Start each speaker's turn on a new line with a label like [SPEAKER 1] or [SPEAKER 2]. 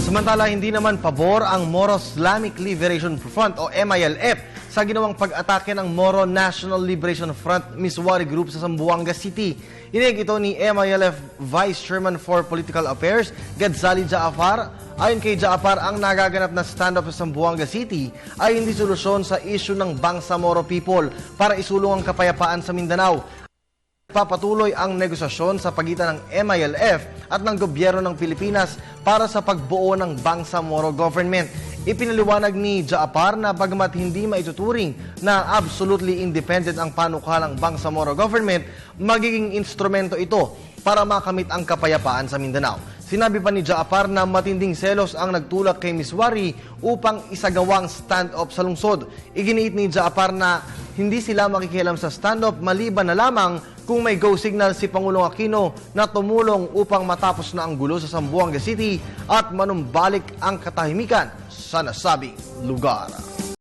[SPEAKER 1] Samantala, hindi naman pabor ang Moro Islamic Liberation Front o MILF sa ginawang pag-atake ng Moro National Liberation Front Miswari Group sa Zamboanga City. Inigit ito ni MILF Vice Chairman for Political Affairs, Gadzali Jaafar. Ayon kay Jaafar, ang nagaganap na stand-up sa Zamboanga City ay hindi solusyon sa issue ng Bangsamoro people para isulong ang kapayapaan sa Mindanao. Papatuloy ang negosasyon sa pagitan ng MILF at ng gobyerno ng Pilipinas para sa pagbuo ng Bangsamoro government. Ipinaliwanag ni Jaafar na bagamat hindi maituturing na absolutely independent ang panukalang Bangsamoro government, magiging instrumento ito para makamit ang kapayapaan sa Mindanao. Sinabi pa ni Jaafar na matinding selos ang nagtulak kay Miswari upang isagawang stand-up sa lungsod. Iginiit ni Jaafar na hindi sila makikialam sa stand-up maliban na lamang kung may go signal si Pangulong Aquino na tumulong upang matapos na ang gulo sa Zamboanga City at manumbalik ang katahimikan sa nasabing lugar.